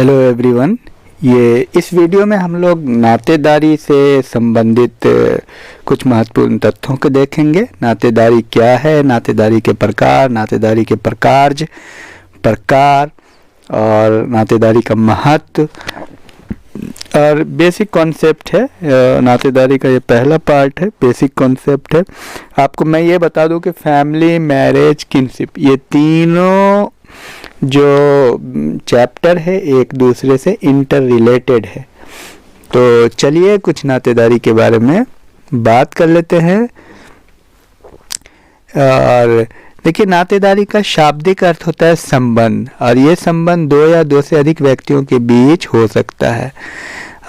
Hello everyone. ये इस video में हम लोग नातेदारी से संबंधित कुछ महत्वपूर्ण तथ्यों को देखेंगे। नातेदारी क्या है, नातेदारी के प्रकार और नातेदारी का महत्व और बेसिक कॉन्सेप्ट है। नातेदारी का ये पहला पार्ट है, बेसिक कॉन्सेप्ट है। आपको मैं ये बता दूं कि फैमिली, मैरिज, किनशिप, ये तीनों जो चैप्टर है एक दूसरे से इंटर रिलेटेड है। तो चलिए कुछ नातेदारी के बारे में बात कर लेते हैं। और देखिए, नातेदारी का शाब्दिक अर्थ होता है संबंध, और ये संबंध दो या दो से अधिक व्यक्तियों के बीच हो सकता है।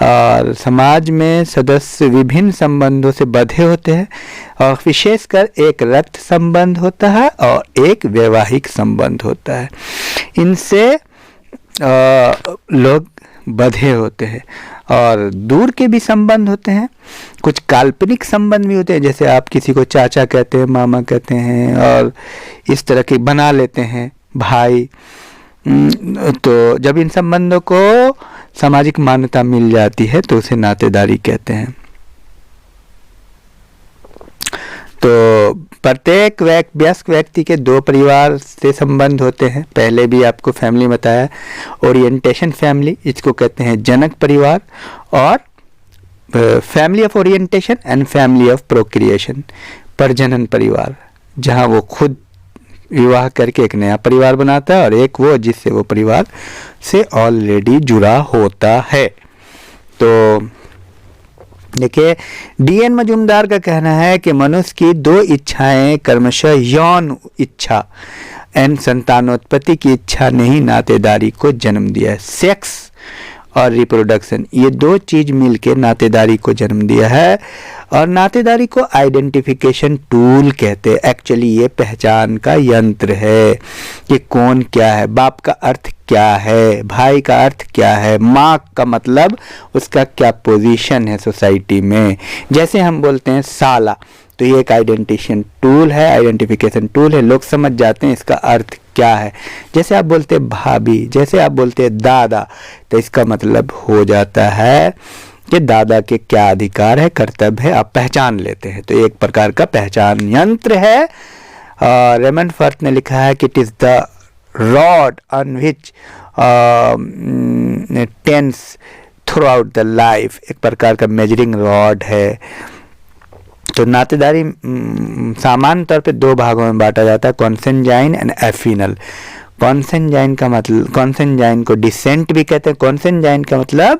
और समाज में सदस्य विभिन्न संबंधों से बंधे होते हैं, और विशेषकर एक रक्त संबंध होता है और एक वैवाहिक संबंध होता है। इनसे लोग बंधे होते हैं। और दूर के भी संबंध होते हैं, कुछ काल्पनिक संबंध भी होते हैं, जैसे आप किसी को चाचा कहते हैं, मामा कहते हैं, और इस तरह के बना लेते हैं, भाई। तो जब इन संबंधों को सामाजिक मान्यता मिल जाती है तो उसे नातेदारी कहते हैं। तो प्रत्येक वयस्क व्यक्ति के दो परिवार से संबंध होते हैं। पहले भी आपको फैमिली बताया, ओरिएंटेशन फैमिली, इसको कहते हैं जनक परिवार, और family of orientation and family of procreation, प्रजनन परिवार, जहां वो खुद विवाह करके एक नया परिवार बनाता है, और एक वो जिससे वो परिवार से ऑलरेडी जुड़ा होता है। तो देखिए, डीएन मजूमदार का कहना है कि मनुष्य की दो इच्छाएं, क्रमशः यौन इच्छा एवं संतानोत्पत्ति की इच्छा ने ही नातेदारी को जन्म दिया है। सेक्स और रिप्रोडक्शन, ये दो चीज मिलके नातेदारी को जन्म दिया है। और नातेदारी को आइडेंटिफिकेशन टूल कहते हैं। एक्चुअली ये पहचान का यंत्र है कि कौन क्या है, बाप का अर्थ क्या है, भाई का अर्थ क्या है, माँ का मतलब उसका क्या पोजीशन है सोसाइटी में। जैसे हम बोलते हैं साला, तो ये एक आइडेंटिफिकेशन टूल है। लोग समझ जाते हैं इसका अर्थ क्या है। जैसे आप बोलते हैं भाभी, जैसे आप बोलते हैं दादा, तो इसका मतलब हो जाता है कि दादा के क्या अधिकार है, कर्तव्य है, आप पहचान लेते हैं। तो एक प्रकार का पहचान यंत्र है। रेमंड फर्थ ने लिखा है कि it is the rod on which tense throughout the life, एक प्रकार का मेजरिंग रॉड है। तो नातेदारी सामान्य तौर पे दो भागों में बांटा जाता है, कॉन्सेंजाइन एंड एफिनल। कॉन्सेंजाइन का मतलब, कॉन्सेंजाइन को डिसेंट भी कहते हैं। कॉन्सेंजाइन का मतलब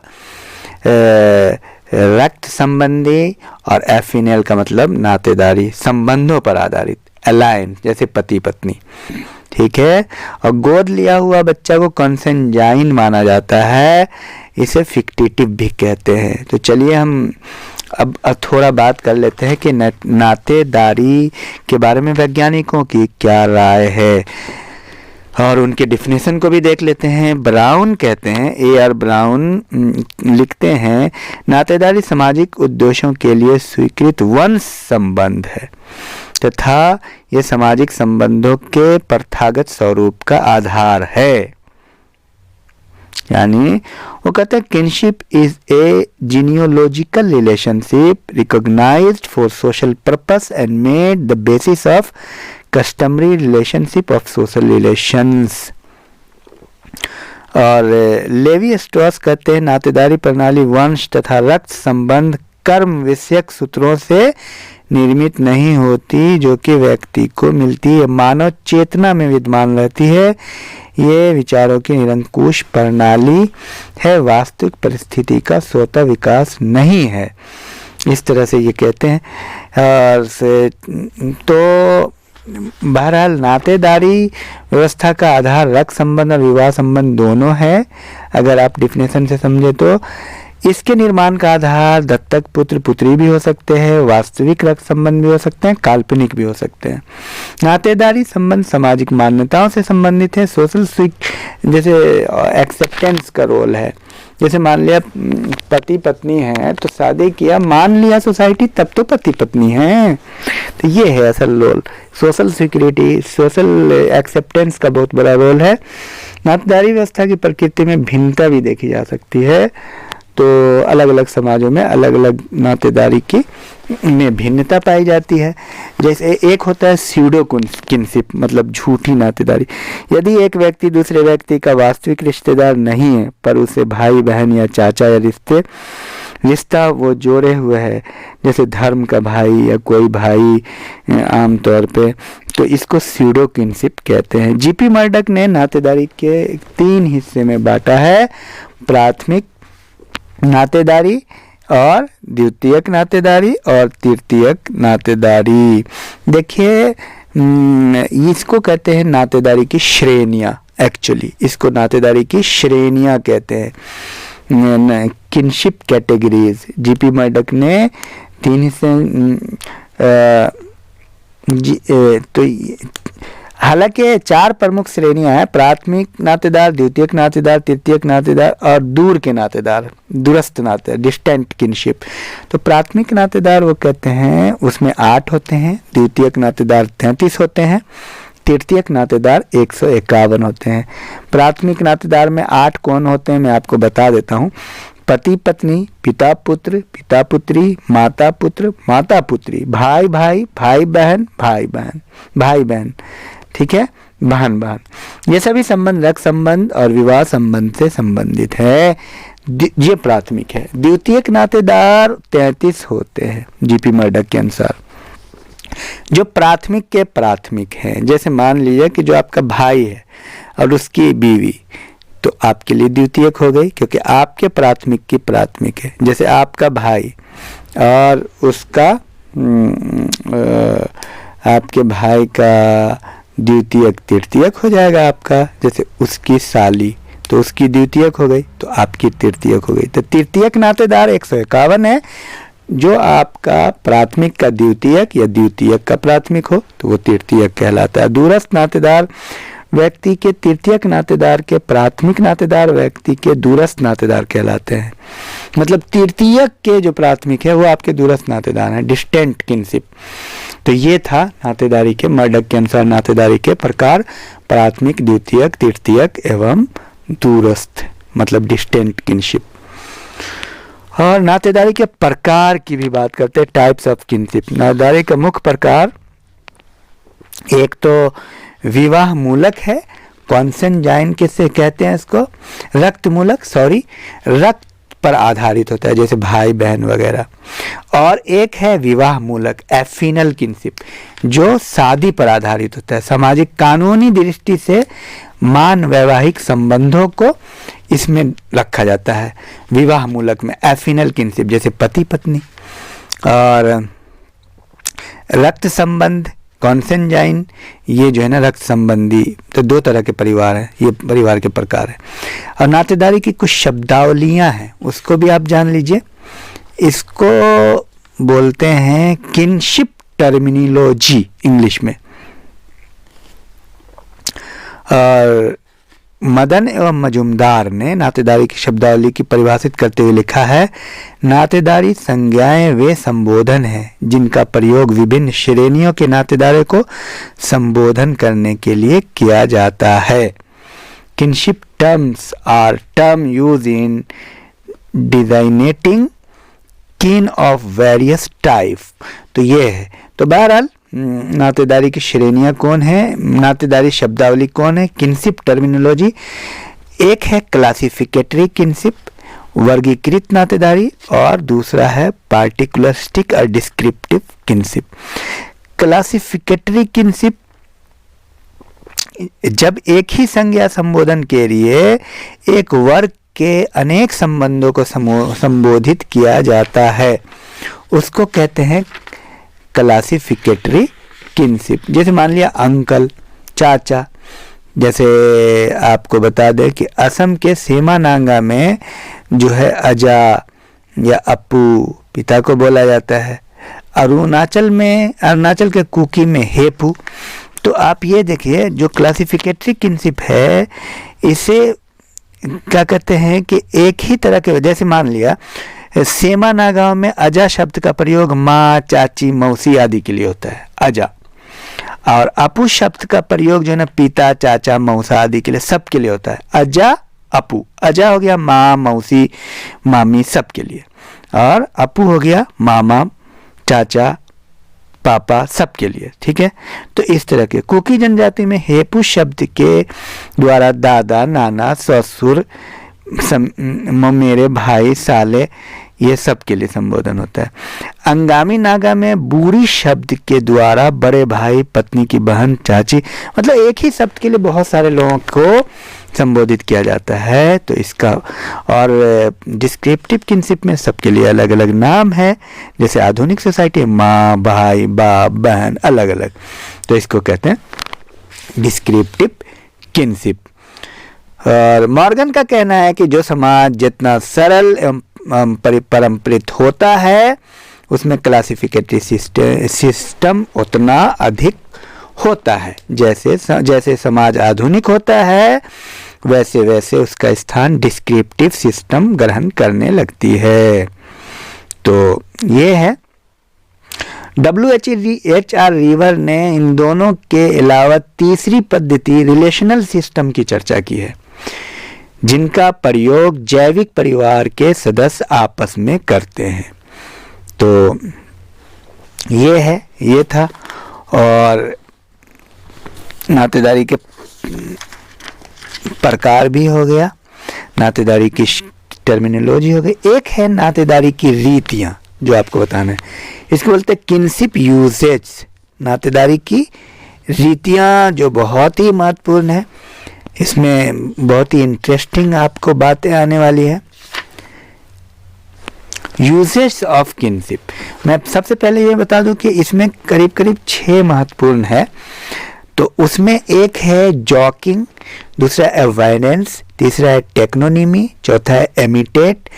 रक्त संबंधी, और एफिनल का मतलब नातेदारी संबंधों पर आधारित, अलायंस, जैसे पति पत्नी। ठीक है। और गोद लिया हुआ बच्चा को कॉन्सेंजाइन माना जाता है, इसे फिक्टिटिव भी कहते हैं। तो चलिए हम अब थोड़ा बात कर लेते हैं कि नातेदारी के बारे में वैज्ञानिकों की क्या राय है, और उनके डिफिनेशन को भी देख लेते हैं। ब्राउन कहते हैं, A.R. ब्राउन लिखते हैं, नातेदारी सामाजिक उद्देश्यों के लिए स्वीकृत वंश संबंध है तथा ये सामाजिक संबंधों के प्रथागत स्वरूप का आधार है। यानी वो कहते हैं, kinship is a genealogical relationship recognised for social purpose and made the basis of customary relationship of social relations. और लेवी स्ट्रॉस कहते हैं, नातेदारी प्रणाली वंश तथा रक्त संबंध कर्म विषयक सूत्रों से निर्मित नहीं होती, जो कि व्यक्ति को मिलती है, मानव चेतना में विद्यमान रहती है। ये विचारों की निरंकुश प्रणाली है, वास्तविक परिस्थिति का स्वतः विकास नहीं है। इस तरह से ये कहते हैं। तो बहरहाल नातेदारी व्यवस्था का आधार रक्त संबंध और विवाह संबंध दोनों है। अगर आप डिफिनेशन से समझे तो इसके निर्माण का आधार दत्तक पुत्र पुत्री भी हो सकते हैं, वास्तविक रक्त संबंध भी हो सकते हैं, काल्पनिक भी हो सकते हैं। नातेदारी संबंध सामाजिक मान्यताओं से संबंधित है। सोशल जैसे एक्सेप्टेंस का रोल है। जैसे मान लिया पति पत्नी है, तो शादी किया, मान लिया सोसाइटी, तब तो पति पत्नी है। तो ये है असल role. Social security, social acceptance का बहुत बड़ा रोल है। नातेदारी व्यवस्था की प्रकृति में भिन्नता भी देखी जा सकती है। तो अलग अलग समाजों में अलग अलग नातेदारी की में भिन्नता पाई जाती है। जैसे एक होता है स्यूडो किनशिप, मतलब झूठी नातेदारी। यदि एक व्यक्ति दूसरे व्यक्ति का वास्तविक रिश्तेदार नहीं है पर उसे भाई बहन या चाचा या रिश्ता वो जोड़े हुए है, जैसे धर्म का भाई या कोई भाई आमतौर पे, तो इसको स्यूडो किनशिप कहते हैं। जीपी मर्डॉक ने नातेदारी के 3 हिस्से में बांटा है, प्राथमिक नातेदारी और द्वितीयक नातेदारी और तृतीयक नातेदारी। देखिए इसको कहते हैं नातेदारी की श्रेणियाँ। एक्चुअली इसको नातेदारी की श्रेणियाँ कहते हैं, किनशिप कैटेगरीज। जीपी मर्डॉक ने 3 हिस्से तो हालांकि 4 प्रमुख श्रेणियां हैं, प्राथमिक नातेदार, द्वितीयक नातेदार, तृतीयक नातेदार और दूर के नातेदार, दूरस्थ नातेदार, डिस्टेंट किनशिप। तो प्राथमिक नातेदार वो कहते हैं उसमें 8 होते हैं, द्वितीयक नातेदार 33 होते हैं, तृतीयक नातेदार 151 होते हैं। प्राथमिक नातेदार में 8 कौन होते हैं मैं आपको बता देता हूँ। पति पत्नी, पिता पुत्र, पिता पुत्री, माता पुत्र, माता पुत्री, भाई भाई, भाई बहन, भाई बहन, भाई बहन, ठीक है, बहन बहन। ये सभी संबंध रक्त संबंध और विवाह संबंध से संबंधित है। ये प्राथमिक है। द्वितीयक नातेदार 33 होते हैं जीपी मर्डॉक के अनुसार। जो प्राथमिक के प्राथमिक हैं, जैसे मान लीजिए कि जो आपका भाई है और उसकी बीवी, तो आपके लिए द्वितीयक हो गई क्योंकि आपके प्राथमिक की प्राथमिक है। जैसे आपका भाई और उसका आपके भाई का द्वितीयक तृतीयक हो जाएगा आपका। जैसे उसकी साली तो उसकी द्वितीयक हो गई तो आपकी तृतीयक हो गई। तो तृतीयक नातेदार 151 है। जो आपका प्राथमिक का द्वितीयक या द्वितीयक का प्राथमिक हो तो वो तृतीयक कहलाता है। दूरस्थ नातेदार व्यक्ति के तृतीयक नातेदार के प्राथमिक नातेदार व्यक्ति के दूरस्थ नातेदार कहलाते हैं। मतलब तृतीयक के जो प्राथमिक है वो आपके दूरस्थ नातेदार हैं, डिस्टेंट किनशिप। तो ये था नातेदारी के, मर्डॉक के अनुसार नातेदारी के प्रकार, प्राथमिक, द्वितीयक, तृतीयक एवं दूरस्थ, मतलब डिस्टेंट किनशिप। और नातेदारी के प्रकार की भी बात करते हैं, टाइप्स ऑफ किनशिप। नातेदारी का मुख्य प्रकार एक तो विवाह मूलक है, कॉन्सेंजाइन किससे कहते हैं इसको, रक्त मूलक, रक्त पर आधारित होता है जैसे भाई बहन वगैरह। और एक है विवाह मूलक, एफिनल किनशिप, जो शादी पर आधारित होता है। सामाजिक कानूनी दृष्टि से मान वैवाहिक संबंधों को इसमें रखा जाता है विवाह मूलक में, एफिनल किनशिप, जैसे पति पत्नी। और रक्त संबंध, कॉन्सेंजाइन, ये जो है ना रक्त संबंधी, तो 2 तरह के परिवार हैं, ये परिवार के प्रकार है। और नातेदारी की कुछ शब्दावलियां हैं, उसको भी आप जान लीजिए। इसको बोलते हैं किनशिप टर्मिनोलॉजी इंग्लिश में। और मदन एवं मजुमदार ने नातेदारी की शब्दावली की परिभाषित करते हुए लिखा है, नातेदारी संज्ञाएं वे संबोधन हैं जिनका प्रयोग विभिन्न श्रेणियों के नातेदारों को संबोधन करने के लिए किया जाता है। Kinship terms are term use in designating kin of various type. तो ये है। तो बहरहाल नातेदारी की श्रेणियां कौन है, नातेदारी शब्दावली कौन है, किनशिप टर्मिनोलॉजी। एक है क्लासिफिकेटरी किनशिप, वर्गीकृत नातेदारी, और दूसरा है पार्टिकुलरिस्टिक और डिस्क्रिप्टिव किनशिप। क्लासिफिकेटरी किनशिप जब एक ही संज्ञा संबोधन के लिए एक वर्ग के अनेक संबंधों को संबोधित किया जाता है, उसको कहते हैं क्लासिफिकेटरी किनशिप। जैसे मान लिया अंकल, चाचा। जैसे आपको बता दें कि असम के सेमानांगा में जो है अजा या अपू पिता को बोला जाता है। अरुणाचल के कुकी में हेपू। तो आप ये देखिए, जो क्लासिफिकेटरी किनशिप है इसे क्या कहते हैं कि एक ही तरह के, जैसे मान लिया सेमाना गांव में अजा शब्द का प्रयोग माँ, चाची, मौसी आदि के लिए होता है, अजा। और अपू शब्द का प्रयोग जो है ना पिता, चाचा, मौसा आदि के लिए, सबके लिए होता है। अजा, अपू, अजा हो गया माँ, मौसी, मामी, सबके लिए, और अपू हो गया मामा, चाचा, पापा, सबके लिए। ठीक है, तो इस तरह के कुकी जनजाति में हेपू शब्द के द्वारा दादा, नाना, ससुर, मेरे भाई, साले, ये सब के लिए संबोधन होता है। अंगामी नागा में बूढ़ी शब्द के द्वारा बड़े भाई, पत्नी की बहन, चाची, मतलब एक ही शब्द के लिए बहुत सारे लोगों को संबोधित किया जाता है। तो इसका, और डिस्क्रिप्टिव किनशिप में सबके लिए अलग अलग नाम है। जैसे आधुनिक सोसाइटी माँ, भाई, बाप, बहन, अलग अलग, तो इसको कहते हैं डिस्क्रिप्टिव किनशिप। और मॉर्गन का कहना है कि जो समाज जितना सरल एवं परंपरित होता है उसमें क्लासिफिकेटरी सिस्टम उतना अधिक होता है। जैसे जैसे समाज आधुनिक होता है वैसे वैसे उसका स्थान डिस्क्रिप्टिव सिस्टम ग्रहण करने लगती है। तो ये है। WH.R. रीवर ने इन दोनों के अलावा तीसरी पद्धति रिलेशनल सिस्टम की चर्चा की है, जिनका प्रयोग जैविक परिवार के सदस्य आपस में करते हैं। तो ये है, ये था। और नातेदारी के प्रकार भी हो गया, नातेदारी की टर्मिनोलॉजी हो गई। एक है नातेदारी की रीतियाँ, जो आपको बताना है, इसको बोलते हैं किनशिप यूसेज। नातेदारी की रीतियाँ जो बहुत ही महत्वपूर्ण है, इसमें बहुत ही इंटरेस्टिंग आपको बातें आने वाली है। यूसेज ऑफ किनशिप, मैं सबसे पहले ये बता दूं कि इसमें करीब करीब 6 महत्वपूर्ण है। तो उसमें एक है जॉकिंग, दूसरा एवॉइडेंस, तीसरा है टेक्नोनिमी, चौथा है एमिटेट,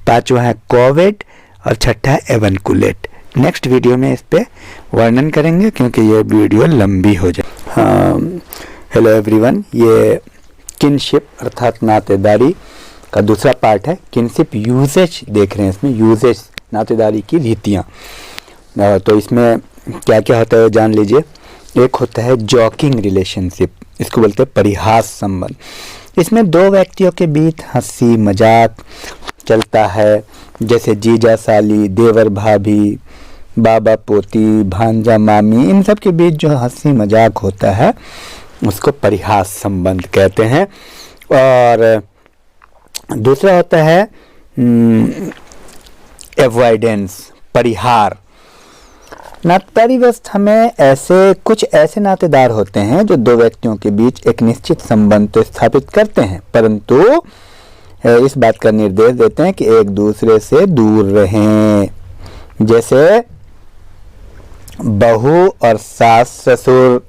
पांचवा है कोवेट और छठा है एवनकुलेट। नेक्स्ट वीडियो में इस पे वर्णन करेंगे क्योंकि ये वीडियो लंबी हो जाए। हाँ, हेलो एवरीवन, ये किनशिप अर्थात नातेदारी का दूसरा पार्ट है। किनशिप यूसेज देख रहे हैं, इसमें यूसेज नातेदारी की रीतियाँ। तो इसमें क्या क्या होता है जान लीजिए। एक होता है जॉकिंग रिलेशनशिप, इसको बोलते हैं परिहास संबंध। इसमें दो व्यक्तियों के बीच हंसी मजाक चलता है, जैसे जीजा साली, देवर भाभी, बाबा पोती, भांजा मामी, इन सब के बीच जो हंसी मजाक होता है उसको परिहास संबंध कहते हैं। और दूसरा होता है एवॉइडेंस, परिहार। नातेदारी व्यवस्था में कुछ ऐसे नातेदार होते हैं जो दो व्यक्तियों के बीच एक निश्चित संबंध तो स्थापित करते हैं, परंतु इस बात का निर्देश देते हैं कि एक दूसरे से दूर रहें। जैसे बहू और सास ससुर,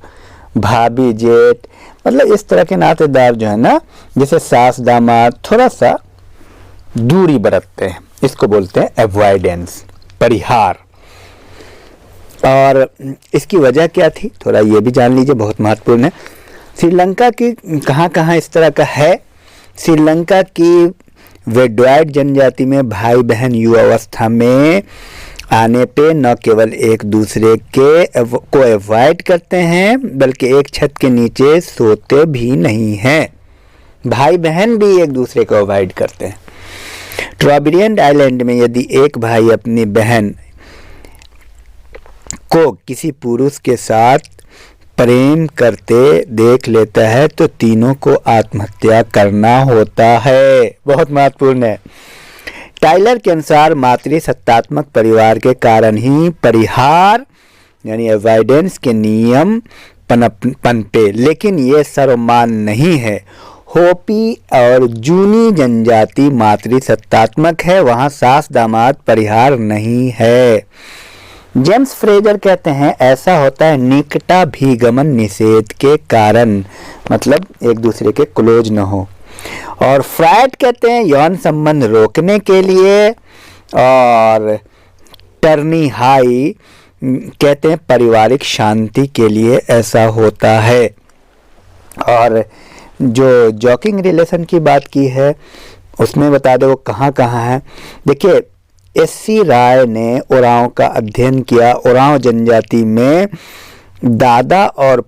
भाभी जेठ, मतलब इस तरह के नातेदार जो है ना, जैसे सास दामाद, थोड़ा सा दूरी बरतते हैं, इसको बोलते हैं एवॉइडेंस, परिहार। और इसकी वजह क्या थी थोड़ा ये भी जान लीजिए, बहुत महत्वपूर्ण है। श्रीलंका की कहाँ इस तरह का है। श्रीलंका की वेडॉइड जनजाति में भाई बहन युवावस्था में आने पे न केवल एक दूसरे को अवॉइड करते हैं बल्कि एक छत के नीचे सोते भी नहीं हैं। भाई बहन भी एक दूसरे को अवॉइड करते हैं। ट्राबिरियन आइलैंड में यदि एक भाई अपनी बहन को किसी पुरुष के साथ प्रेम करते देख लेता है तो तीनों को आत्महत्या करना होता है। बहुत महत्वपूर्ण है। टाइलर के अनुसार मातृसत्तात्मक परिवार के कारण ही परिहार यानी अवॉइडेंस के नियम पनपे, लेकिन ये सर्वमान नहीं है। होपी और जूनी जनजाति मातृसत्तात्मक है, वहाँ सास दामाद परिहार नहीं है। जेम्स फ्रेजर कहते हैं ऐसा होता है निकटाभिगमन निषेध के कारण, मतलब एक दूसरे के क्लोज न हो। और फ्रायड कहते हैं यौन संबंध रोकने के लिए। और टर्नी हाई कहते हैं पारिवारिक शांति के लिए ऐसा होता है। और जो जॉकिंग रिलेशन की बात की है उसमें बता दो वो कहाँ है। देखिए एस.सी. राय ने ओराव का अध्ययन किया। ओराव जनजाति में दादा और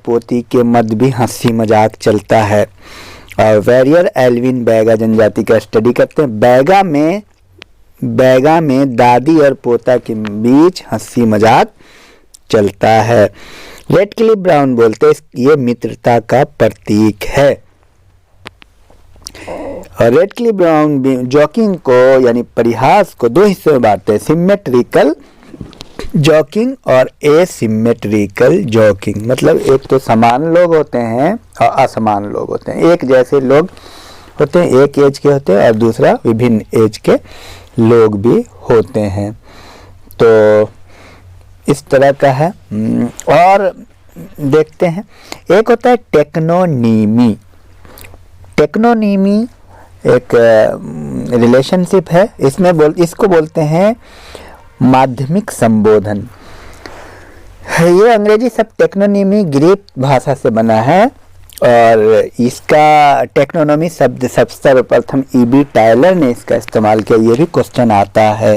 पोती के मध्य भी हंसी मजाक चलता है। और वेरियर एल्विन बैगा जनजाति का स्टडी करते हैं। बैगा में दादी और पोता के बीच हंसी मजाक चलता है। रेड क्लिफ ब्राउन बोलते हैं ये मित्रता का प्रतीक है। और रेड क्लिफ ब्राउन जॉकिंग को यानी परिहास को दो हिस्सों में बांटते हैं, सिमेट्रिकल जॉकिंग और एसिमेट्रिकल जॉकिंग। मतलब एक तो समान लोग होते हैं और असमान लोग होते हैं। एक जैसे लोग होते हैं, एक एज के होते हैं, और दूसरा विभिन्न एज के लोग भी होते हैं। तो इस तरह का है। और देखते हैं, एक होता है टेक्नोनीमी। टेक्नोनीमी एक रिलेशनशिप है। इसको बोलते हैं माध्यमिक संबोधन। ये अंग्रेजी शब्द टेक्नोनीमी ग्रीक भाषा से बना है और इसका टेक्नोनॉमी शब्द सर्वप्रथम ईबी टायलर ने इसका इस्तेमाल किया। ये भी क्वेश्चन आता है।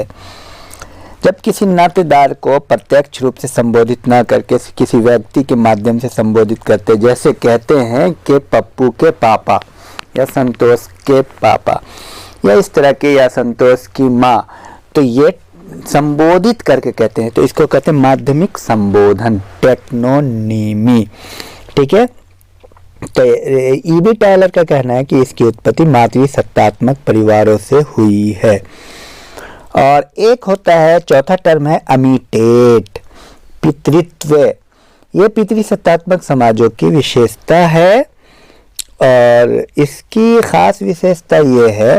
जब किसी नातेदार को प्रत्यक्ष रूप से संबोधित न करके किसी व्यक्ति के माध्यम से संबोधित करते, जैसे कहते हैं कि पप्पू के पापा या संतोष के पापा या इस तरह के, या संतोष की माँ, तो ये संबोधित करके कहते हैं, तो इसको कहते हैं माध्यमिक संबोधन, टेक्नोनीमी। ठीक है। तो ईबी टायलर का कहना है कि इसकी उत्पत्ति मातृसत्तात्मक परिवारों से हुई है। और एक होता है, चौथा टर्म है अमिटेट, पितृत्व। ये पितृसत्तात्मक समाजों की विशेषता है और इसकी खास विशेषता ये है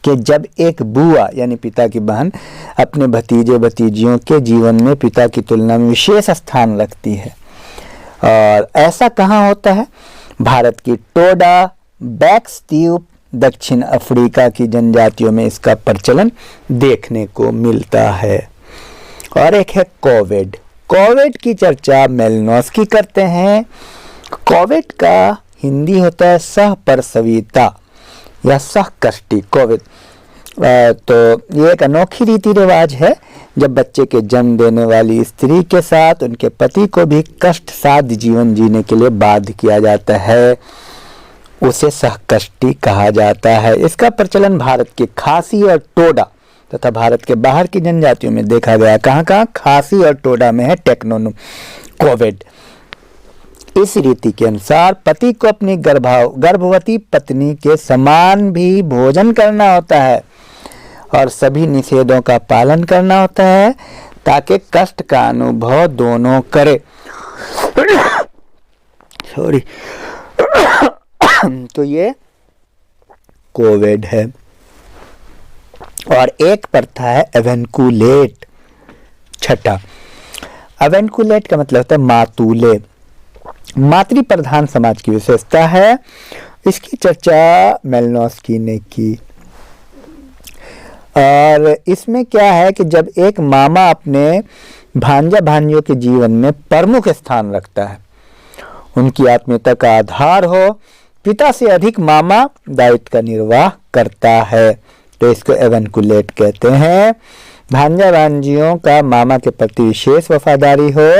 कि जब एक बुआ यानी पिता की बहन अपने भतीजे भतीजियों के जीवन में पिता की तुलना में विशेष स्थान रखती है। और ऐसा कहाँ होता है? भारत की टोडा, बैक्स द्वीप, दक्षिण अफ्रीका की जनजातियों में इसका प्रचलन देखने को मिलता है। और एक है कोविड। कोविड की चर्चा मेलिनोव्स्की करते हैं। कोविड का हिंदी होता है सहप्रसविता या सहकष्टी, कोविड। तो ये एक अनोखी रीति रिवाज है जब बच्चे के जन्म देने वाली स्त्री के साथ उनके पति को भी कष्ट साध्य जीवन जीने के लिए बाध्य किया जाता है, उसे सहकष्टी कहा जाता है। इसका प्रचलन भारत के खासी और टोडा तथा भारत के बाहर की जनजातियों में देखा गया। कहाँ कहाँ? खासी और टोडा में है कोविड। इस रीति के अनुसार पति को अपनी गर्भवती पत्नी के समान भी भोजन करना होता है और सभी निषेधों का पालन करना होता है ताकि कष्ट का अनुभव दोनों करे। सॉरी। तो ये कोविड है। और एक प्रथा है एवेंकुलेट, छठा। एवेंकुलेट का मतलब होता है मातूले, मातृ प्रधान समाज की विशेषता है। इसकी चर्चा मेलिनोव्स्की ने की। और इसमें क्या है कि जब एक मामा अपने भांजा भांजियों के जीवन में प्रमुख स्थान रखता है, उनकी आत्मीयता का आधार हो, पिता से अधिक मामा दायित्व का निर्वाह करता है, तो इसको एवेंकुलेट कहते हैं। भांजा भांजियों का मामा के प्रति विशेष वफादारी हो,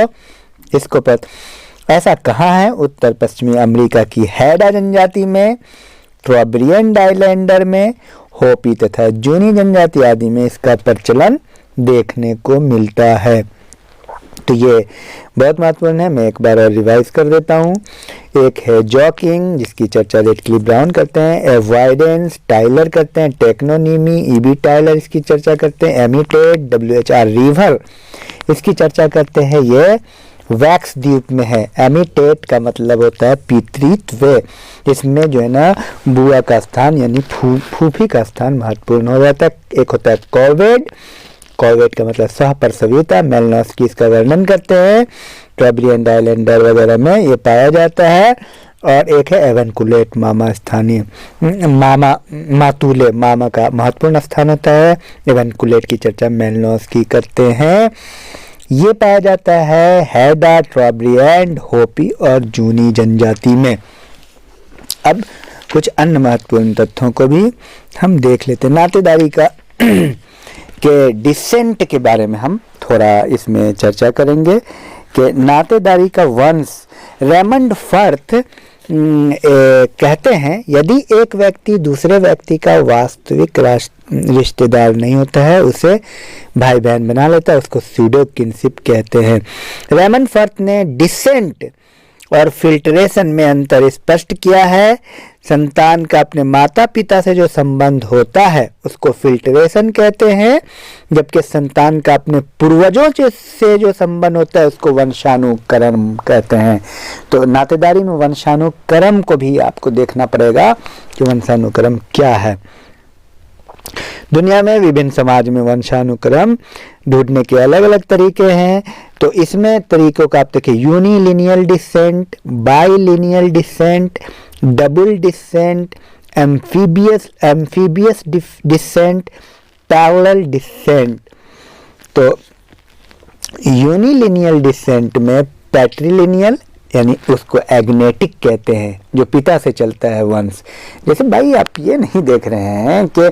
इसको ऐसा कहाँ है? उत्तर पश्चिमी अमेरिका की हैडा जनजाति में, ट्रॉब्रियन आइलैंडर में, होपी तथा जूनी जनजाति आदि में इसका प्रचलन देखने को मिलता है। तो ये बहुत महत्वपूर्ण है। मैं एक बार और रिवाइज कर देता हूँ। एक है जॉकिंग, जिसकी चर्चा रेड क्लिफ ब्राउन करते हैं। एवॉइडेंस टाइलर करते हैं। टेक्नोनीमी ईबी टाइलर इसकी चर्चा करते हैं। एमिटेट WHR रिवर इसकी चर्चा करते हैं। ये वैक्स द्वीप में है। एमिटेट का मतलब होता है पितृत्व। इसमें जो है ना बुआ का स्थान यानी फूफी का स्थान महत्वपूर्ण हो जाता है। एक होता है कोविड, कोविड का मतलब सहप्रसविता, मेलिनोव्स्की इसका वर्णन करते हैं। ट्रॉब्रियन आइलैंडर वगैरह में ये पाया जाता है। और एक है एवेंकुलेट, मामा स्थानीय, मातूले, मामा का महत्वपूर्ण स्थान होता है। एवेंकुलेट की चर्चा मेलिनोव्स्की करते हैं। ये पाया जाता है हैडा, ट्रॉब्रियन, होपी और जूनी जनजाति में। अब कुछ अन्य महत्वपूर्ण तथ्यों को भी हम देख लेते हैं। नातेदारी का के डिसेंट के बारे में हम थोड़ा इसमें चर्चा करेंगे कि नातेदारी का वंश। रेमंड फर्थ कहते हैं यदि एक व्यक्ति दूसरे व्यक्ति का वास्तविक रिश्तेदार नहीं होता है, उसे भाई बहन बना लेता है, उसको सूडो किनशिप कहते हैं। रेमंड फर्थ ने डिसेंट और फिल्ट्रेशन में अंतर स्पष्ट किया है। संतान का अपने माता पिता से जो संबंध होता है उसको फिल्ट्रेशन कहते हैं, जबकि संतान का अपने पूर्वजों से जो संबंध होता है उसको वंशानुक्रम कहते हैं। तो नातेदारी में वंशानुक्रम को भी आपको देखना पड़ेगा कि वंशानुक्रम क्या है। दुनिया में विभिन्न समाज में वंशानुक्रम ढूंढने के अलग अलग तरीके हैं। तो इसमें तरीकों का आप देखिए, unilineal descent, bilineal descent, double descent, amphibious descent, parallel descent. तो यूनिलिनियल डिसेंट में पैट्रिलिनियल यानी उसको एग्नेटिक कहते हैं, जो पिता से चलता है वंश। जैसे भाई आप ये नहीं देख रहे हैं कि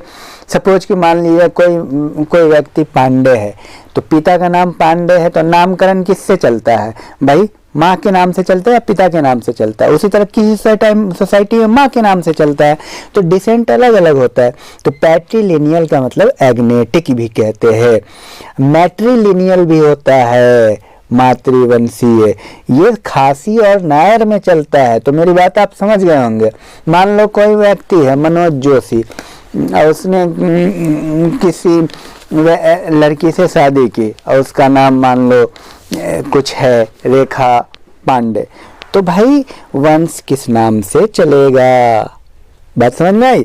सपोज कि मान लीजिए कोई व्यक्ति पांडे है, तो पिता का नाम पांडे है, तो नामकरण किससे चलता है भाई? माँ के नाम से चलता है या पिता के नाम से चलता है? उसी तरह किसी सोसाइटी में माँ के नाम से चलता है, तो डिसेंट अलग अलग होता है। तो पैट्रिलिनियल का मतलब एग्नेटिक भी कहते हैं। मैट्रिलिनियल भी होता है, मातृवंशीय, ये खासी और नायर में चलता है। तो मेरी बात आप समझ गए होंगे। मान लो कोई व्यक्ति है मनोज जोशी और उसने किसी लड़की से शादी की और उसका नाम मान लो कुछ है रेखा पांडे, तो भाई वंश किस नाम से चलेगा? बात समझ में आई?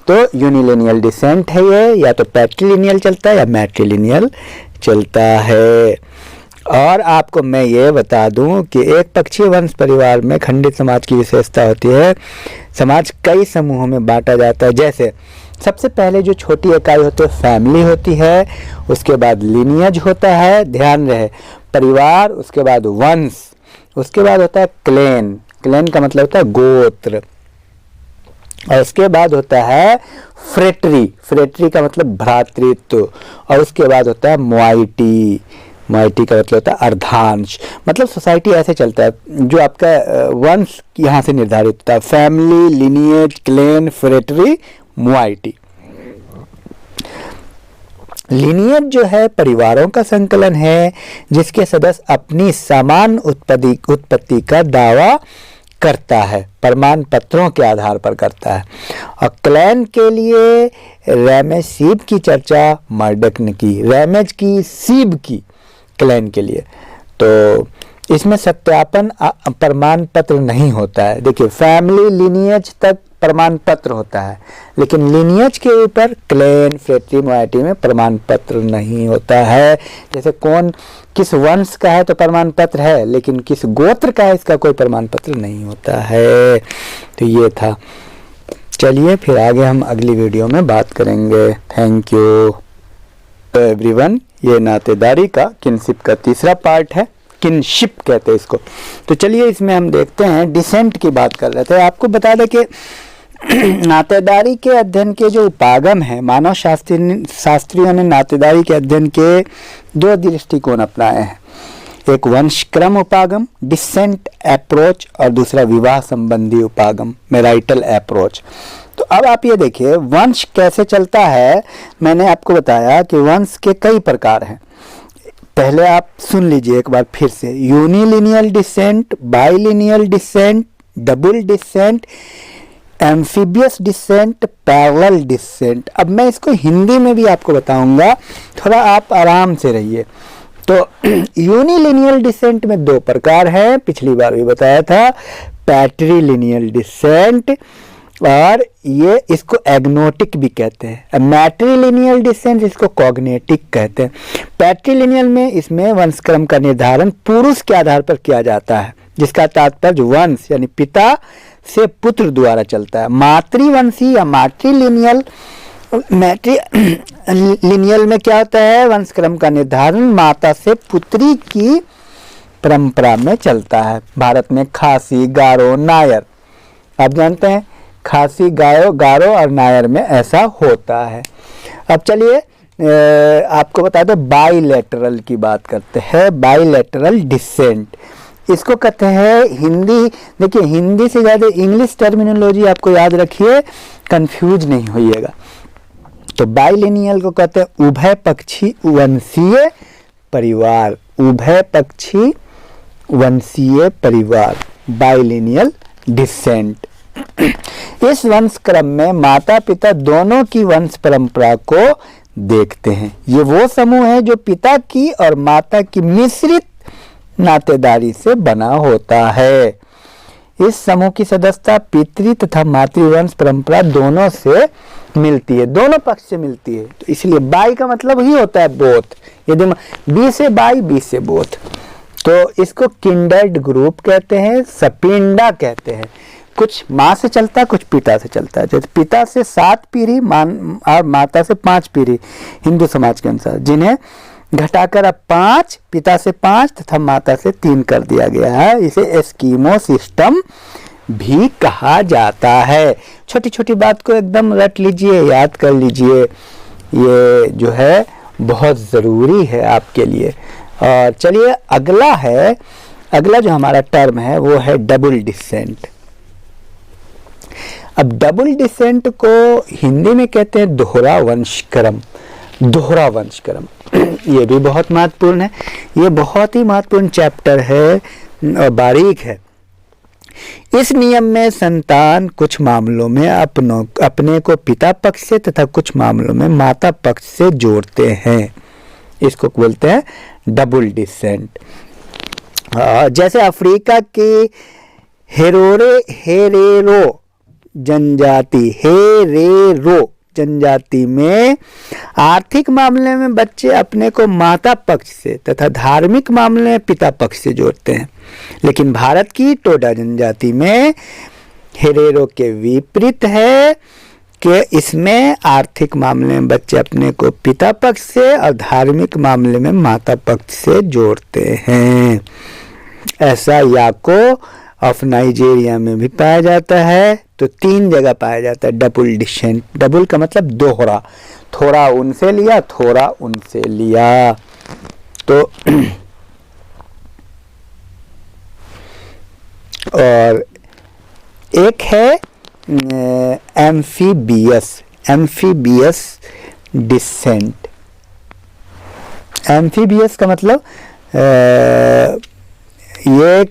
तो यूनिलिनियल डिसेंट है ये, या तो पैट्रिलिनियल चलता है या मैट्रिलिनियल चलता है। और आपको मैं ये बता दूं कि एक पक्षीय वंश परिवार में खंडित समाज की विशेषता होती है। समाज कई समूहों में बांटा जाता है। जैसे सबसे पहले जो छोटी इकाई होती है फैमिली होती है, उसके बाद लिनियज होता है, ध्यान रहे, परिवार, उसके बाद वंश, उसके बाद होता है क्लेन, क्लेन का मतलब होता है गोत्र, और उसके बाद होता है फ्रेटरी, फ्रेटरी का मतलब भ्रातृत्व, और उसके बाद होता है मोआइटी, मोआइटी का मतलब होता है अर्धांश। मतलब सोसाइटी ऐसे चलता है, जो आपका वंश यहाँ से निर्धारित होता है, फैमिली, लिनियज, क्लेन, फ्रेटरी, मोआइटी। लिनियज जो है परिवारों का संकलन है जिसके सदस्य अपनी समान उत्पत्ति का दावा करता है, प्रमाण पत्रों के आधार पर करता है। और क्लैन के लिए रैमेज सीब की चर्चा मर्डक ने की, रैमेज की, सीब की, क्लैन के लिए। तो इसमें सत्यापन प्रमाण पत्र नहीं होता है। देखिए फैमिली लिनियज तक प्रमाण पत्र होता है, लेकिन लिनियज के ऊपर क्लेन, फ्रेटरी, मोआइटी में प्रमाण पत्र नहीं होता है। जैसे कौन किस वंश का है तो प्रमाण पत्र है, लेकिन किस गोत्र का है इसका कोई प्रमाण पत्र नहीं होता है। तो ये था। चलिए फिर आगे हम अगली वीडियो में बात करेंगे। Thank you everyone. ये नातेदारी का किनशिप का तीसरा पार्ट है, किनशिप कहते हैं इसको। तो चलिए इसमें हम देखते हैं, डिसेंट की बात कर रहे थे। आपको बता दें कि नातेदारी के अध्ययन के जो उपागम है, मानव शास्त्रियों ने नातेदारी के अध्ययन के दो दृष्टिकोण अपनाए हैं। एक वंशक्रम उपागम, डिसेंट अप्रोच, और दूसरा विवाह संबंधी उपागम, मैरिटल अप्रोच। तो अब आप ये देखिए वंश कैसे चलता है। मैंने आपको बताया कि वंश के कई प्रकार हैं। पहले आप सुन लीजिए एक बार फिर से, unilineal descent, bilineal descent, double descent, amphibious descent, parallel descent. अब मैं इसको हिंदी में भी आपको बताऊंगा, थोड़ा आप आराम से रहिए। तो यूनिलिनियल डिसेंट में दो प्रकार है, पिछली बार भी बताया था, पैट्रिलिनियल डिसेंट, और ये इसको एग्नोटिक भी कहते हैं। मैट्रिलिनियल डिसेंट इसको कॉग्नेटिक कहते हैं। पैट्रिलिनियल में इसमें वंशक्रम का निर्धारण पुरुष के आधार पर किया जाता है, जिसका तात्पर्य वंश यानी पिता से पुत्र द्वारा चलता है। मातृवंशी या मैट्रिलिनियल में क्या होता है? वंशक्रम का निर्धारण माता से पुत्री की परंपरा में चलता है। भारत में खासी, गारो, नायर, आप जानते हैं खासी, गारो और नायर में ऐसा होता है। अब चलिए आपको बता दो बाइलेटरल की बात करते हैं, बाइलेटरल डिसेंट। इसको कहते हैं हिंदी, देखिए हिंदी से ज़्यादा इंग्लिश टर्मिनोलॉजी आपको याद रखिए, कंफ्यूज नहीं होइएगा। तो बाइलिनियल को कहते हैं उभय पक्षी वंशीय परिवार, उभय पक्षी वंशीय परिवार, बाइलिनियल डिसेंट। इस वंश क्रम में माता पिता दोनों की वंश परंपरा को देखते हैं। ये वो समूह है जो पिता की और माता की मिश्रित नातेदारी से बना होता है। इस समूह की सदस्यता पितृ तथा मातृवंश परंपरा दोनों से मिलती है, दोनों पक्ष से मिलती है। तो इसलिए बाई का मतलब ही होता है बोथ, यदि बी से बाई, बी से बोथ। तो इसको किंडर्ड ग्रुप कहते हैं, सपिंडा कहते हैं। कुछ माँ से चलता है, कुछ पिता से चलता है। जैसे पिता से 7 पीढ़ी और माता से 5 पीढ़ी हिंदू समाज के अनुसार, जिन्हें घटाकर अब 5, पिता से 5 तथा माता से 3 कर दिया गया है। इसे एस्कीमो सिस्टम भी कहा जाता है। छोटी छोटी बात को एकदम रट लीजिए, याद कर लीजिए, ये जो है बहुत ज़रूरी है आपके लिए। और चलिए अगला जो हमारा टर्म है वो है डबल डिसेंट। अब डबल डिसेंट को हिंदी में कहते हैं दोहरा वंशक्रम, दोहरा वंशक्रम। ये भी बहुत महत्वपूर्ण है, ये बहुत ही महत्वपूर्ण चैप्टर है और बारीक है। इस नियम में संतान कुछ मामलों में अपने को पिता पक्ष से तथा कुछ मामलों में माता पक्ष से जोड़ते हैं। इसको बोलते हैं डबल डिसेंट। जैसे अफ्रीका की हेरेरो जनजाति में आर्थिक मामले में बच्चे अपने को माता पक्ष से तथा धार्मिक मामले में पिता पक्ष से जोड़ते हैं। लेकिन भारत की टोडा जनजाति में हेरेरो के विपरीत है कि इसमें आर्थिक मामले में बच्चे अपने को पिता पक्ष से और धार्मिक मामले में माता पक्ष से जोड़ते हैं। ऐसा याको ऑफ नाइजीरिया में भी पाया जाता है। तो 3 जगह पाया जाता है डबल डिसेंट। डबल का मतलब दोहरा, थोड़ा उनसे लिया, थोड़ा उनसे लिया। तो और एक है एम्फीबियस डिसेंट। एम्फीबियस का मतलब ये,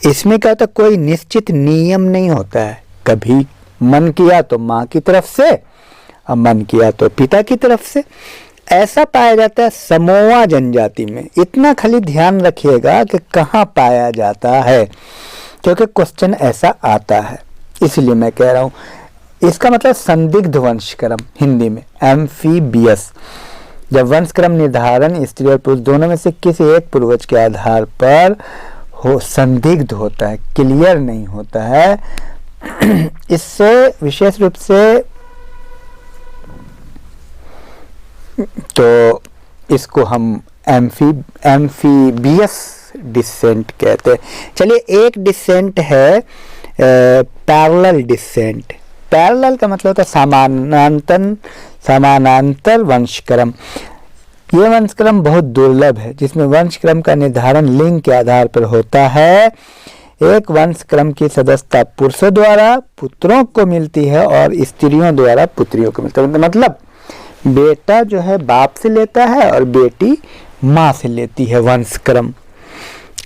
इसमें क्या होता है, कोई निश्चित नियम नहीं होता है। कभी मन किया तो माँ की तरफ से और मन किया तो पिता की तरफ से। ऐसा पाया जाता है समोआ जनजाति में। इतना खाली ध्यान रखिएगा कि कहाँ पाया जाता है, क्योंकि क्वेश्चन ऐसा आता है, इसलिए मैं कह रहा हूँ। इसका मतलब संदिग्ध वंशक्रम हिंदी में एम्फीबियस। जब वंशक्रम निर्धारण स्त्री और पुरुष दोनों में से किसी एक पूर्वज के आधार पर हो, संदिग्ध होता है, क्लियर नहीं होता है। इससे विशेष रूप से तो इसको हम एम्फीबियस डिसेंट कहते हैं। चलिए एक डिसेंट है पैरेलल डिसेंट। पैरेलल का मतलब होता है समानांतर वंशक्रम। ये वंशक्रम बहुत दुर्लभ है, जिसमें वंशक्रम का निर्धारण लिंग के आधार पर होता है। एक वंशक्रम की सदस्यता पुरुषों द्वारा पुत्रों को मिलती है और स्त्रियों द्वारा पुत्रियों को मिलता है। मतलब बेटा जो है बाप से लेता है और बेटी माँ से लेती है वंशक्रम।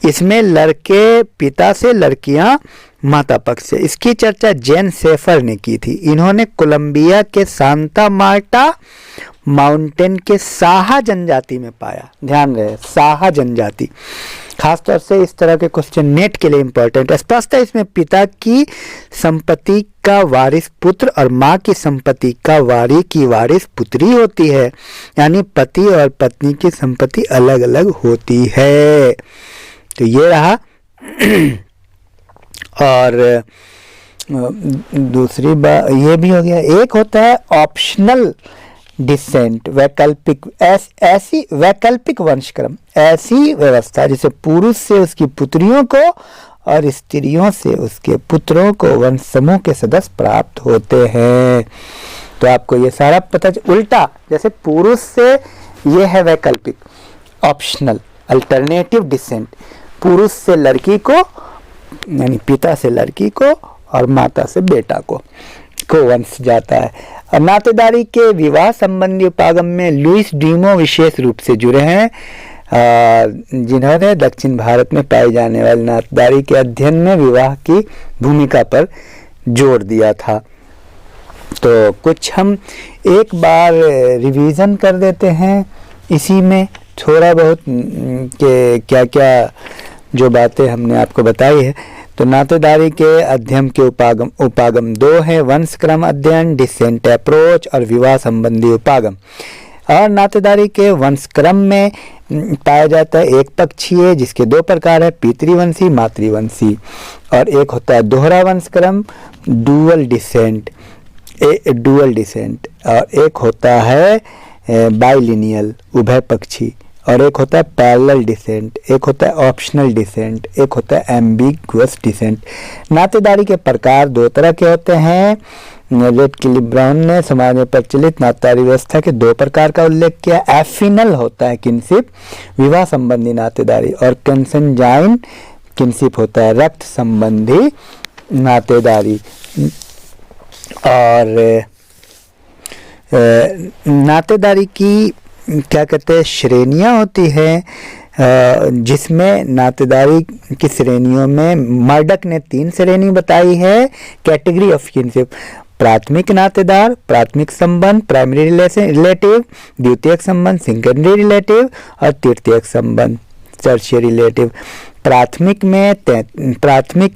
इसमें लड़के पिता से, लड़कियां माता पक्ष से। इसकी चर्चा जैन सेफर ने की थी। इन्होंने कोलंबिया के सांता मार्टा माउंटेन के साहा जनजाति में पाया। ध्यान रहे, साहा जनजाति। खासतौर से इस तरह के क्वेश्चन नेट के लिए इंपॉर्टेंट है। स्पष्ट है इसमें पिता की संपत्ति का वारिस पुत्र और माँ की संपत्ति का वारिस पुत्री होती है, यानी पति और पत्नी की संपत्ति अलग अलग होती है। तो ये रहा। और दूसरी बात ये भी हो गया। एक होता है ऑप्शनल डिसेंट, वैकल्पिक। ऐसी वैकल्पिक वंशक्रम, ऐसी व्यवस्था जिसे पुरुष से उसकी पुत्रियों को और स्त्रियों से उसके पुत्रों को वंश समूह के सदस्य प्राप्त होते हैं। तो आपको ये सारा पता उल्टा, जैसे पुरुष से ये है वैकल्पिक, ऑप्शनल, अल्टरनेटिव डिसेंट, पुरुष से लड़की को यानी पिता से लड़की को और माता से बेटा को वंश जाता है। और नातेदारी के विवाह संबंधी उपागम में लुइस ड्यूमो विशेष रूप से जुड़े हैं, जिन्होंने दक्षिण भारत में पाई जाने वाली नातेदारी के अध्ययन में विवाह की भूमिका पर जोर दिया था। तो कुछ हम एक बार रिवीजन कर देते हैं इसी में थोड़ा बहुत के क्या क्या जो बातें हमने आपको बताई है। तो नातेदारी के अध्ययन के उपागम दो हैं, वंशक्रम अध्ययन, डिसेंट अप्रोच, और विवाह संबंधी उपागम। और नातेदारी के वंशक्रम में पाया जाता है एक पक्षीय, जिसके दो प्रकार है, पितृवंशी, मातृवंशी, और एक होता है दोहरा वंशक्रम, डुअल डिसेंट, और एक होता है बाइलिनियल, उभय पक्षी, और एक होता है पैरेलल डिसेंट, एक होता है ऑप्शनल डिसेंट, एक होता है एम्बिगुअस डिसेंट। नातेदारी के प्रकार दो तरह के होते हैं। रेडक्लिफ ब्राउन ने समाज में प्रचलित नातेदारी व्यवस्था के दो प्रकार का उल्लेख किया। एफिनल होता है किनशिप, विवाह संबंधी नातेदारी, और कंसेंजाइन किनशिप होता है रक्त संबंधी नातेदारी। और नातेदारी की क्या कहते हैं श्रेणियाँ होती हैं, जिसमें नातेदारी की श्रेणियों में मर्डक ने 3 श्रेणी बताई है। कैटेगरी ऑफ किनशिप, प्राथमिक नातेदार, प्राथमिक संबंध, प्राइमरी रिलेटिव, द्वितीयक संबंध, सेकेंडरी रिलेटिव, और तृतीयक संबंध, टर्शियरी रिलेटिव। प्राथमिक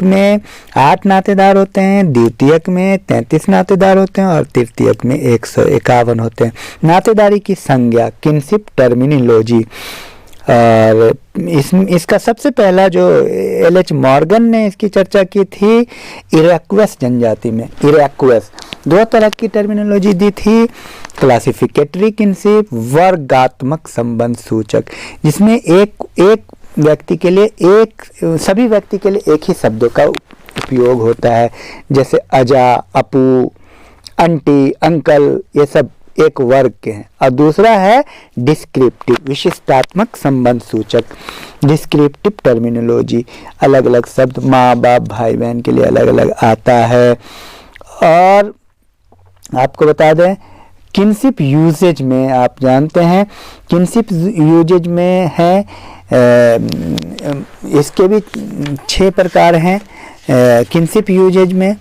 में 8 नातेदार होते हैं, द्वितीयक में 33 नातेदार होते हैं, और तृतीयक में 151 होते हैं। नातेदारी की संज्ञा, किनशिप टर्मिनोलॉजी, और इसका सबसे पहला जो एल.एच. मॉर्गन ने इसकी चर्चा की थी इरैक्वस जनजाति में। इरैक्वस 2 तरह की टर्मिनोलॉजी दी थी, क्लासिफिकेटरी किनशिप, वर्गात्मक संबंध सूचक, जिसमें एक व्यक्ति के लिए सभी व्यक्ति के लिए एक ही शब्दों का उपयोग होता है, जैसे अजा, अपू, आंटी, अंकल, ये सब एक वर्ग के हैं। और दूसरा है डिस्क्रिप्टिव, विशिष्टात्मक संबंध सूचक, डिस्क्रिप्टिव टर्मिनोलॉजी, अलग अलग शब्द माँ बाप भाई बहन के लिए अलग अलग आता है। और आपको बता दें किनशिप यूजेज में, आप जानते हैं किनशिप यूजेज में है, इसके भी 6 प्रकार हैं किनशिप यूजेज में।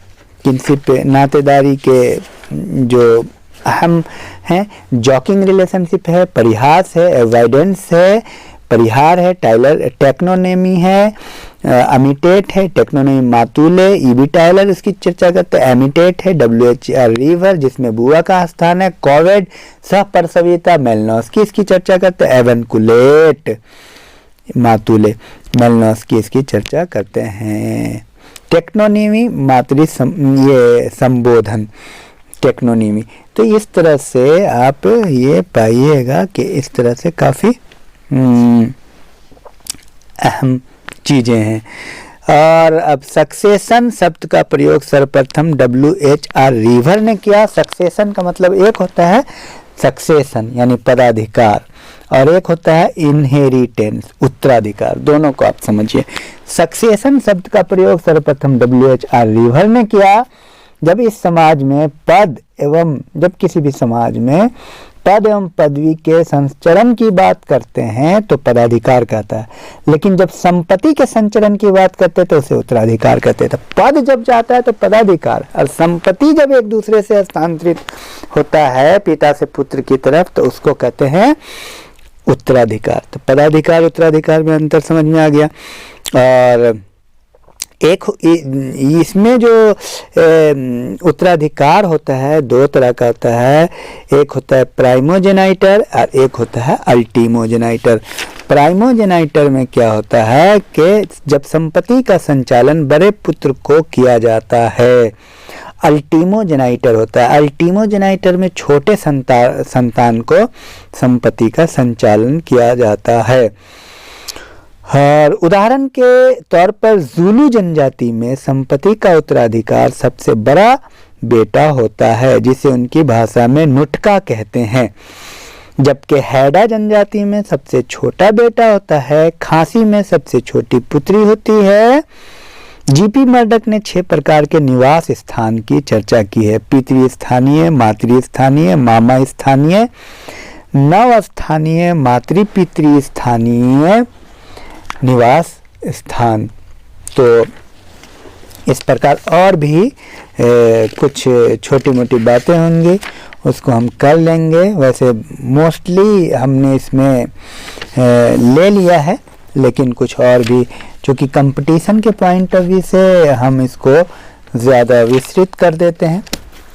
किनशिप नातेदारी के जो अहम हैं, जॉकिंग रिलेशनशिप है, परिहास है, एवॉइडेंस है, परिहार है, टाइलर टेक्नोनेमी है, अमिटेट है, टेक्नोनेमी मातुले, ईबी टाइलर इसकी चर्चा करते हैं, एमिटेट है, WHR रिवर जिसमें बुआ का स्थान है, कोविड सहप्रसविता, मेलनोस्की इसकी चर्चा करते हैं, एवनकुलेट मातुले, मेलनोस्की इसकी चर्चा करते हैं। टेक्नोनीमी ये संबोधन, टेक्नोनीमी। तो इस तरह से आप ये पाइएगा कि इस तरह से काफ़ी अहम चीज़ें हैं। और अब सक्सेशन शब्द का प्रयोग सर्वप्रथम WHR रिवर ने किया। सक्सेशन का मतलब एक होता है सक्सेशन यानी पदाधिकार, और एक होता है इनहेरिटेंस उत्तराधिकार। दोनों को आप समझिए। सक्सेशन शब्द का प्रयोग सर्वप्रथम WHR रिवर ने किया जब इस समाज में जब किसी भी समाज में पद एवं पदवी के संचरण की बात करते हैं तो पदाधिकार कहता है, लेकिन जब संपत्ति के संचरण की बात करते हैं तो उसे उत्तराधिकार कहते हैं। तो पद जब जाता है तो पदाधिकार, और संपत्ति जब एक दूसरे से हस्तांतरित होता है पिता से पुत्र की तरफ तो उसको कहते हैं उत्तराधिकार। तो पदाधिकार उत्तराधिकार में अंतर समझ में आ गया। और इसमें जो उत्तराधिकार होता है 2 तरह का होता है, एक होता है प्राइमोजेनाइटर और एक होता है अल्टीमोजेनाइटर। प्राइमोजेनाइटर में क्या होता है कि जब संपत्ति का संचालन बड़े पुत्र को किया जाता है। अल्टीमोजेनाइटर होता है, अल्टीमोजेनाइटर में छोटे संतान को संपत्ति का संचालन किया जाता है। और उदाहरण के तौर पर ज़ुलू जनजाति में संपत्ति का उत्तराधिकार सबसे बड़ा बेटा होता है, जिसे उनकी भाषा में नुटका कहते हैं। जबकि हैडा जनजाति में सबसे छोटा बेटा होता है। खासी में सबसे छोटी पुत्री होती है। जीपी मर्डक ने 6 प्रकार के निवास स्थान की चर्चा की है। पितृस्थानीय, मातृस्थानीय, मामा स्थानीय, नव स्थानीय, मातृपितृस्थानीय निवास स्थान। तो इस प्रकार और भी कुछ छोटी मोटी बातें होंगी, उसको हम कर लेंगे। वैसे मोस्टली हमने इसमें ले लिया है, लेकिन कुछ और भी, चूँकि कंपटीशन के पॉइंट ऑफ व्यू से हम इसको ज़्यादा विस्तृत कर देते हैं।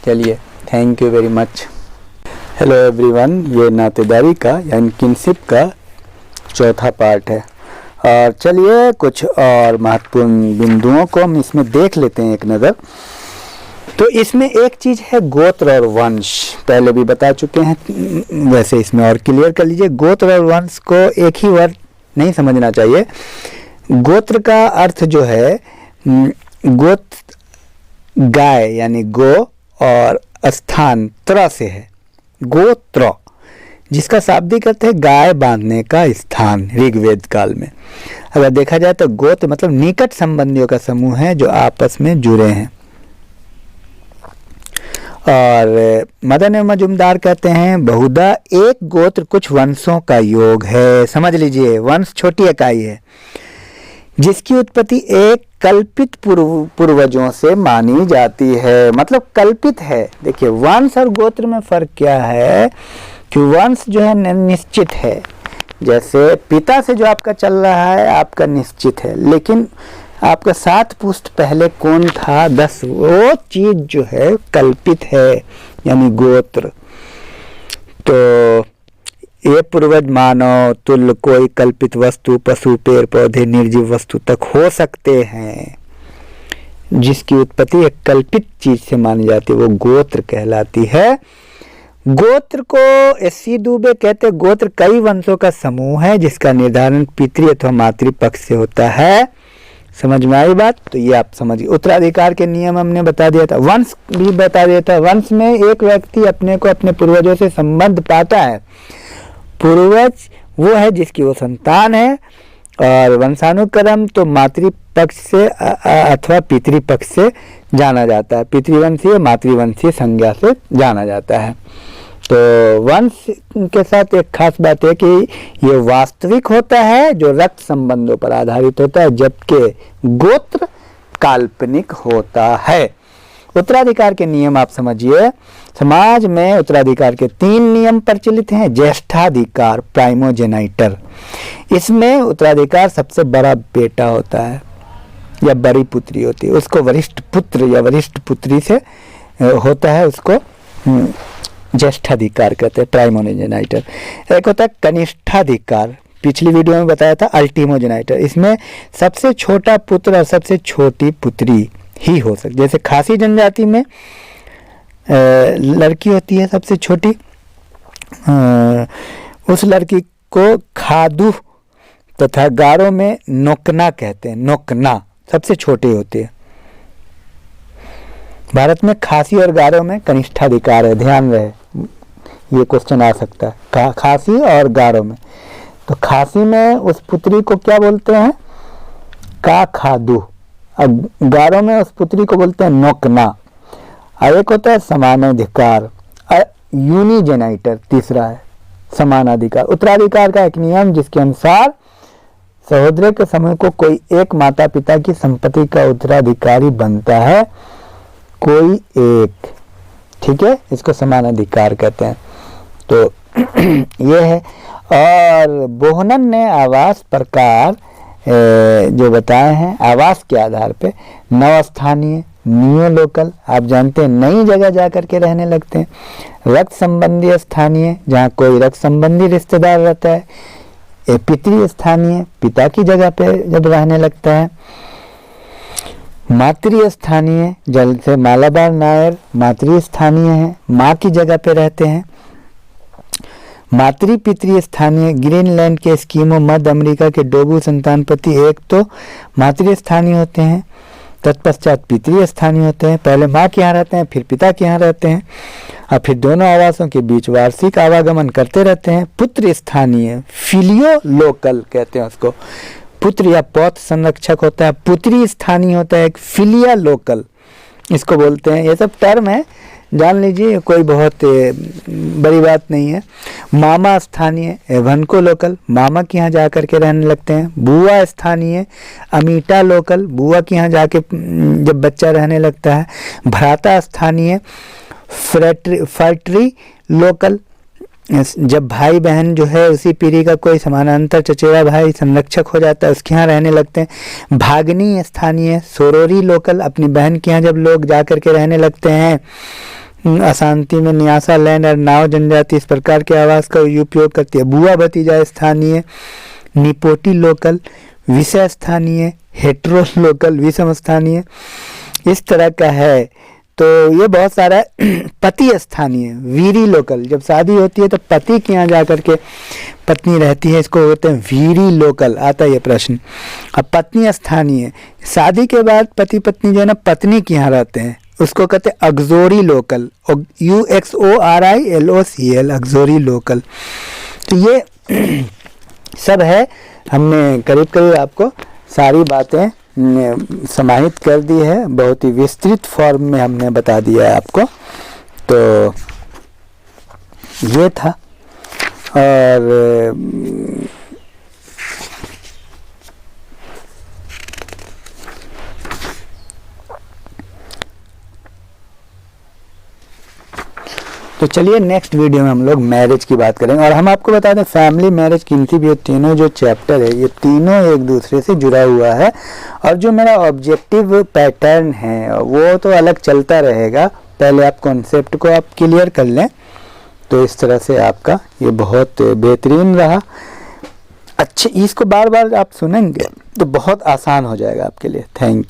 चलिए, thank you very much. Hello everyone, ये नातेदारी का यानी किनशिप का चौथा पार्ट है। और चलिए कुछ और महत्वपूर्ण बिंदुओं को हम इसमें देख लेते हैं एक नज़र। तो इसमें एक चीज़ है गोत्र और वंश, पहले भी बता चुके हैं, वैसे इसमें और क्लियर कर लीजिए। गोत्र और वंश को एक ही वर्ड नहीं समझना चाहिए। गोत्र का अर्थ जो है, गोत्र गाय यानी गो, और स्थान त्र से है, गोत्र, जिसका शाब्दिक अर्थ है गाय बांधने का स्थान ऋग्वेद काल में। अगर देखा जाए तो गोत्र मतलब निकट संबंधियों का समूह है जो आपस में जुड़े हैं। और मदन एवं मजुमदार कहते हैं बहुधा एक गोत्र कुछ वंशों का योग है। समझ लीजिए, वंश छोटी इकाई है जिसकी उत्पत्ति एक कल्पित पूर्वजों से मानी जाती है। मतलब कल्पित है। देखिए, वंश और गोत्र में फर्क क्या है कि वंश जो है निश्चित है, जैसे पिता से जो आपका चल रहा है आपका निश्चित है, लेकिन आपका 7 पुश्त पहले कौन था, 10, वो चीज जो है कल्पित है, यानी गोत्र। तो ये पूर्वज मानव तुल्य कोई कल्पित वस्तु, पशु, पेड़ पौधे, निर्जीव वस्तु तक हो सकते हैं, जिसकी उत्पत्ति एक कल्पित चीज से मानी जाती है, वो गोत्र कहलाती है। गोत्र को एस.सी. दुबे कहते, गोत्र कई वंशों का समूह है जिसका निर्धारण पितृ अथवा मातृ पक्ष से होता है। समझ में आई बात? तो ये आप समझिए। उत्तराधिकार के नियम हमने बता दिया था, वंश भी बता दिया था। वंश में एक व्यक्ति अपने को अपने पूर्वजों से संबंध पाता है। पूर्वज वो है जिसकी वो संतान है, और वंशानुक्रम तो मातृ पक्ष से अथवा पितृपक्ष से जाना जाता है। पितृवंशीय मातृवंशीय संज्ञा से जाना जाता है। तो वंश के साथ एक खास बात है कि ये वास्तविक होता है जो रक्त संबंधों पर आधारित होता है, जबकि गोत्र काल्पनिक होता है। उत्तराधिकार के नियम आप समझिए। समाज में उत्तराधिकार के 3 नियम प्रचलित हैं। ज्येष्ठाधिकार, प्राइमोजेनाइटर, इसमें उत्तराधिकार सबसे बड़ा बेटा होता है या बड़ी पुत्री होती है, उसको वरिष्ठ पुत्र या वरिष्ठ पुत्री से होता है, उसको ज्येष्ठाधिकार कहते हैं, प्राइमोजेनाइटर। एक होता है कनिष्ठाधिकार, पिछली वीडियो में बताया था, अल्टीमोजेनाइटर। इसमें सबसे छोटा पुत्र और सबसे छोटी पुत्री ही हो सकती। जैसे खासी जनजाति में लड़की होती है सबसे छोटी, उस लड़की को खादू तथा गारो में नोकना कहते हैं। नोकना सबसे छोटे होते हैं। भारत में खासी और गारो में कनिष्ठाधिकार है, ध्यान रहे, ये क्वेश्चन आ सकता है। खासी और गारो में, तो खासी में उस पुत्री को क्या बोलते हैं, का खादू, और गारो में उस पुत्री को बोलते हैं नोकना। और एक होता है समानाधिकार, यूनिजेनाइटर, तीसरा है समानाधिकार। उत्तराधिकार का एक नियम जिसके अनुसार सहोदर के समूह को कोई एक माता पिता की संपत्ति का उत्तराधिकारी बनता है, कोई एक, ठीक है, इसको समानाधिकार कहते हैं। तो ये है। और बोहनन ने आवास प्रकार जो बताए हैं, आवास के आधार पे नवस्थानीय, नियो लोकल, आप जानते हैं नई जगह जा कर के रहने लगते हैं। रक्त संबंधी स्थानीय, जहाँ कोई रक्त संबंधी रिश्तेदार रहता है। पितृ स्थानीय, पिता की जगह पे जब रहने लगता है। मातृ स्थानीय, जैसे मालाबार नायर मातृ स्थानीय है, माँ की जगह पे रहते हैं। मातृ पितृ स्थानीय, ग्रीनलैंड के एस्किमो, मध्य अमेरिका के डोगू संतानपति एक तो मातृ स्थानीय होते हैं। तत्पश्चात पितृ स्थानीय होते हैं, पहले माँ के यहाँ रहते हैं, फिर पिता के यहाँ रहते हैं, और फिर दोनों आवासों के बीच वार्षिक आवागमन करते रहते हैं। पुत्र स्थानीय, फिलियो लोकल कहते हैं उसको, पुत्र या पौत्र संरक्षक होता है। पुत्री स्थानीय होता है एक फिलिया लोकल, इसको बोलते हैं। ये सब टर्म है, जान लीजिए, कोई बहुत बड़ी बात नहीं है। मामा स्थानीय, एवनको लोकल, मामा के यहाँ जा कर के रहने लगते हैं। बुआ स्थानीय, अमीटा लोकल, बुआ के यहाँ जाके जब बच्चा रहने लगता है। भ्राता स्थानीय, फर्टरी लोकल, जब भाई बहन जो है उसी पीढ़ी का कोई समानांतर चचेरा भाई संरक्षक हो जाता है, उसके यहाँ रहने लगते हैं। भागनी स्थानीय, सोरोरी लोकल, अपनी बहन के यहाँ जब लोग जा कर के रहने लगते हैं। अशांति में न्यासा लैंड और नाव जनजाति इस प्रकार के आवास का उपयोग करती है। बुआ भतीजा स्थानीय, निपोटी लोकल, विषय स्थानीय, हेट्रो लोकल, विषम स्थानीय, इस तरह का है। तो ये बहुत सारा पति स्थानीय, वीरी लोकल, जब शादी होती है तो पति के यहाँ जा कर के पत्नी रहती है, इसको बोलते हैं वीरी लोकल। आता है ये प्रश्न। अब पत्नी स्थानीय, शादी के बाद पति पत्नी जो है ना पत्नी के यहाँ रहते हैं, उसको कहते हैं अग्जोरी लोकल, UXORILOCL, अग्जोरी लोकल। तो ये सब है, हमने करीब करीब आपको सारी बातें समाहित कर दी है, बहुत ही विस्तृत फॉर्म में हमने बता दिया है आपको। तो ये था। और तो चलिए नेक्स्ट वीडियो में हम लोग मैरिज की बात करेंगे। और हम आपको बता दें फैमिली मैरिज किनकी भी, तीनों जो चैप्टर है ये तीनों एक दूसरे से जुड़ा हुआ है। और जो मेरा ऑब्जेक्टिव पैटर्न है वो तो अलग चलता रहेगा, पहले आप कॉन्सेप्ट को आप क्लियर कर लें। तो इस तरह से आपका ये बहुत बेहतरीन रहा। अच्छे, इसको बार बार आप सुनेंगे तो बहुत आसान हो जाएगा आपके लिए। Thank you.